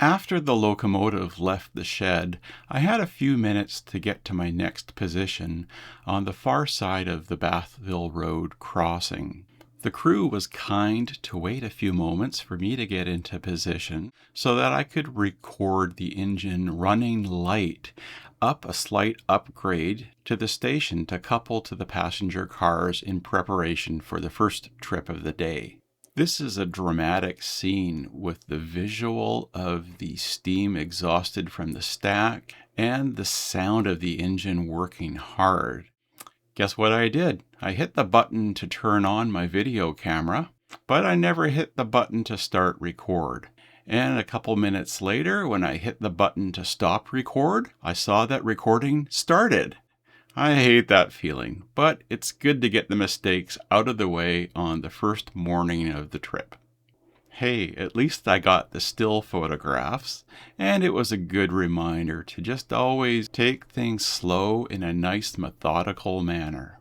After the locomotive left the shed, I had a few minutes to get to my next position on the far side of the Bathville Road crossing. The crew was kind to wait a few moments for me to get into position so that I could record the engine running light up a slight upgrade to the station to couple to the passenger cars in preparation for the first trip of the day. This is a dramatic scene with the visual of the steam exhausted from the stack and the sound of the engine working hard. Guess what I did? I hit the button to turn on my video camera, but I never hit the button to start record. And a couple minutes later, when I hit the button to stop record, I saw that recording started. I hate that feeling, but it's good to get the mistakes out of the way on the first morning of the trip. Hey, at least I got the still photographs, and it was a good reminder to just always take things slow in a nice methodical manner.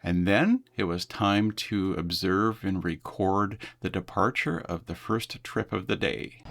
And then it was time to observe and record the departure of the first trip of the day.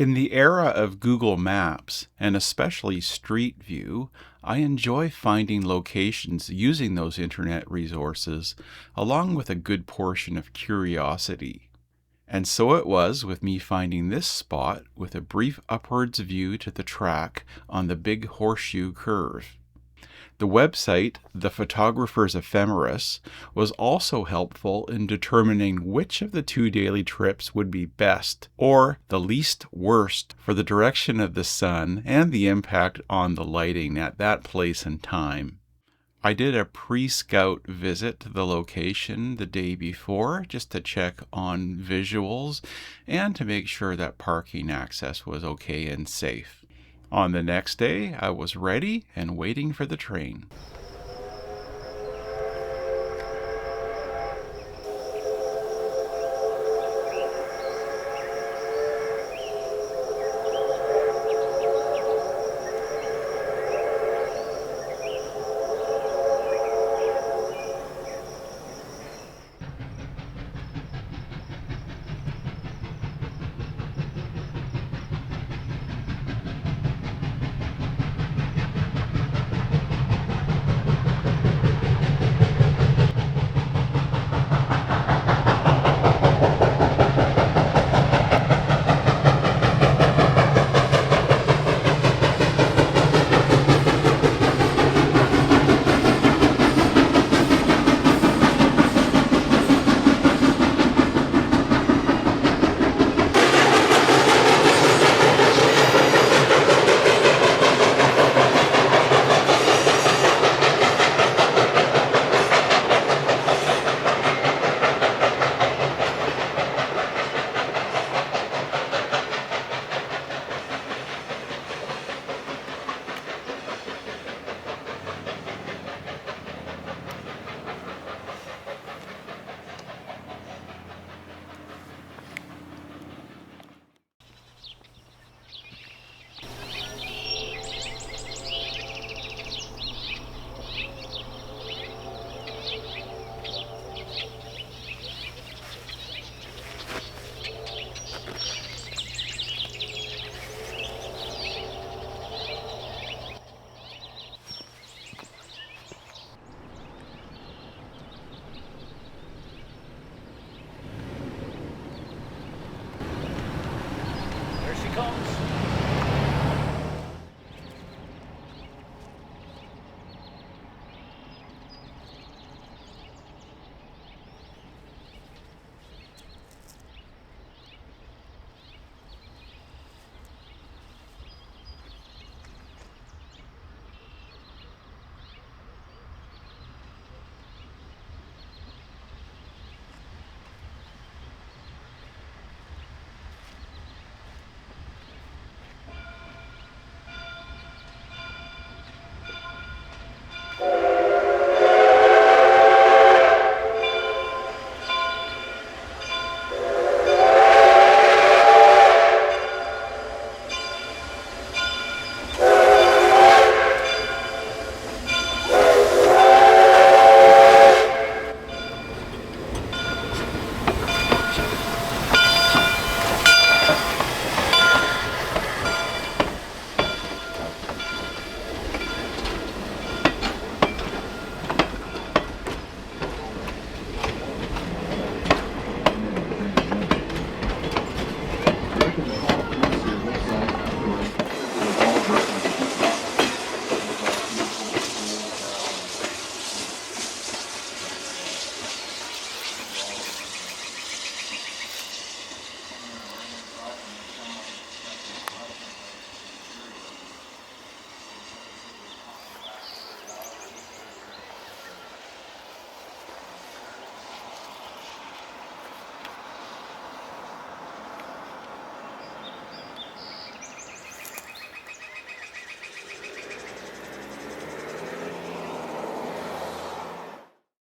In the era of Google Maps, and especially Street View, I enjoy finding locations using those internet resources, along with a good portion of curiosity. And so it was with me finding this spot with a brief upwards view to the track on the Big Horseshoe Curve. The website, The Photographer's Ephemeris, was also helpful in determining which of the two daily trips would be best, or the least worst, for the direction of the sun and the impact on the lighting at that place and time. I did a pre-scout visit to the location the day before just to check on visuals and to make sure that parking access was okay and safe. On the next day, I was ready and waiting for the train.